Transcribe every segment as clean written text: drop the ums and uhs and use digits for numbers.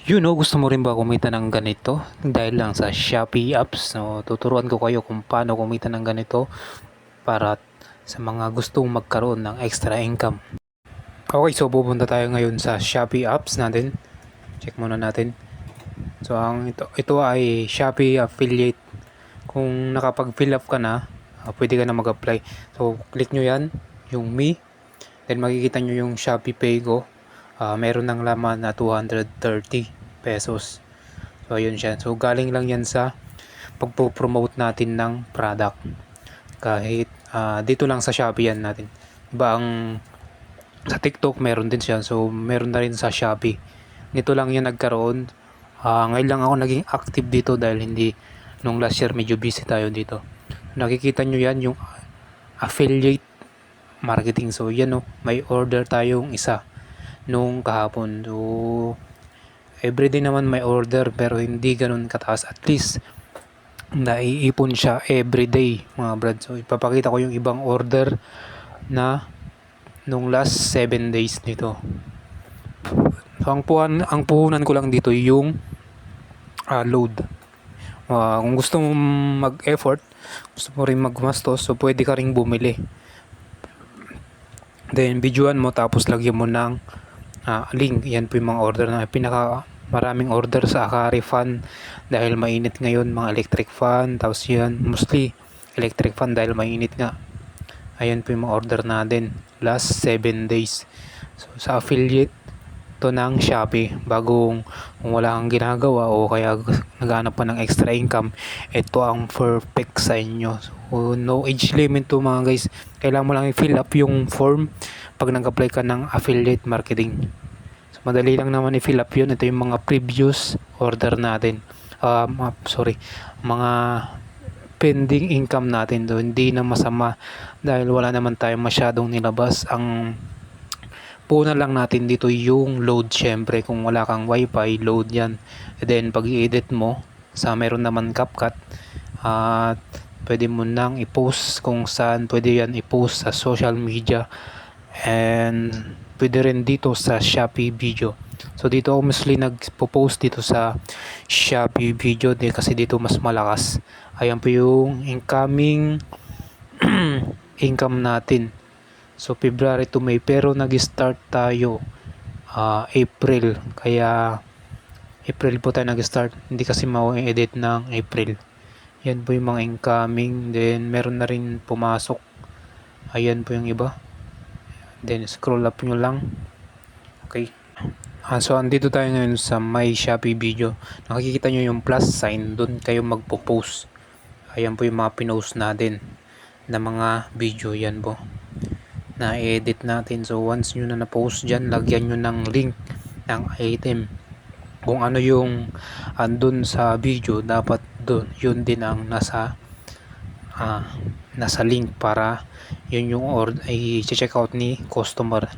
Gusto mo rin ba kumita ng ganito dahil lang sa Shopee apps? So, tuturuan ko kayo kung paano kumita ng ganito para sa mga gustong magkaroon ng extra income. Okay, so pupunta tayo ngayon sa Shopee apps natin. Check muna natin. So, ito ay Shopee affiliate. Kung nakapag-fill up ka na, pwede ka na mag-apply. So, click nyo yan, yung me. Then makikita nyo yung Shopee Pay ko. Meron ng laman na 230 pesos. So ayun siya. So galing lang yan sa pagpo-promote natin ng product. Kahit dito lang sa Shopee yan natin. Iba ang sa TikTok meron din siya. So meron na rin sa Shopee. Nito lang yan nagkaroon. Ngayon lang ako naging active dito dahil hindi nung last year medyo busy tayo dito. Nakikita nyo yan yung affiliate marketing. So yan may order tayong isa nung kahapon. So everyday naman may order pero hindi ganun kataas. At least naiipon siya everyday mga brad. So ipapakita ko yung ibang order na nung last 7 days nito. So ang puhunan ko lang dito yung load. Kung gusto mo mag-effort, gusto mo rin magmastos, so pwede ka ring bumili. Then videoan mo tapos lagyan mo ng link. Yan po yung mga order na pinaka maraming order sa Akari fan dahil mainit ngayon, mga electric fan. Tapos yan mostly electric fan dahil mainit nga. Ayan po yung mga order natin last 7 days. So sa affiliate to ng Shopee, bagong kung wala kang ginagawa o kaya naghanap pa ng extra income, ito ang perfect sa inyo. So no age limit to mga guys. Kailangan mo lang i-fill up yung form pag nag-apply ka ng affiliate marketing. So madali lang naman i-fill up yun. Ito yung mga previous order natin. Mga pending income natin do. Hindi na masama dahil wala naman tayong masyadong nilabas. Ang puna lang natin dito yung load. Syempre kung wala kang wifi, load yan. And then pag i-edit mo meron naman CapCut, pwede mo nang i-post kung saan pwede yan i-post sa social media, and pwede rin dito sa Shopee video. So dito ako mostly nagpo-post dito sa Shopee video kasi dito mas malakas. Ayan po yung incoming income natin. So February to May, pero nag-start tayo April, kaya April po tayo nag-start, hindi kasi mau-edit ng April. Yan po yung mga incoming. Then meron na rin pumasok. Ayan po yung iba. Then scroll up nyo lang. Okay. So andito tayo ngayon sa My Shopee video. Nakikita nyo yung plus sign, doon kayo magpo-post. Ayan po yung mga pinost natin na mga video. Yan po na edit natin. So once nyo na na-post dyan, lagyan nyo ng link ng item. Kung ano yung andun sa video, dapat doon yun din ang nasa link para yun yung i-check out ni customer.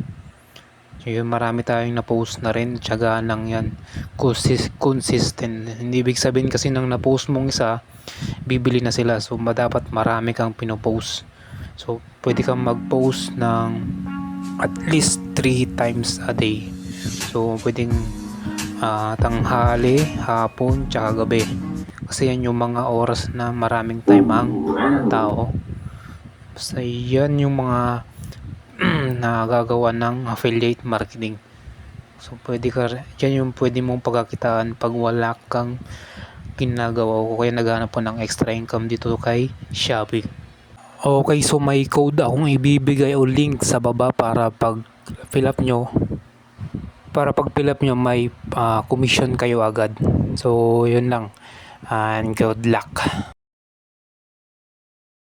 So yun, marami tayong na-post na rin. Tiyagaan lang yan, consistent. Hindi ibig sabihin kasi nang na-post mong isa bibili na sila. So dapat marami kang pinopost. So pwede kang mag-post ng at least 3 times a day. So pwedeng tanghali, hapon, tsaka gabi. Kasi yan yung mga oras na maraming time ang tao. Basta yan yung mga nagagawa ng affiliate marketing. So yan yung pwede mong pagkakitaan pag wala kang ginagawa o kaya naghanap po ng extra income dito kay Shopee. Okay, so may code akong ibibigay o link sa baba para pag fill up nyo may commission kayo agad. So yun lang, and good luck.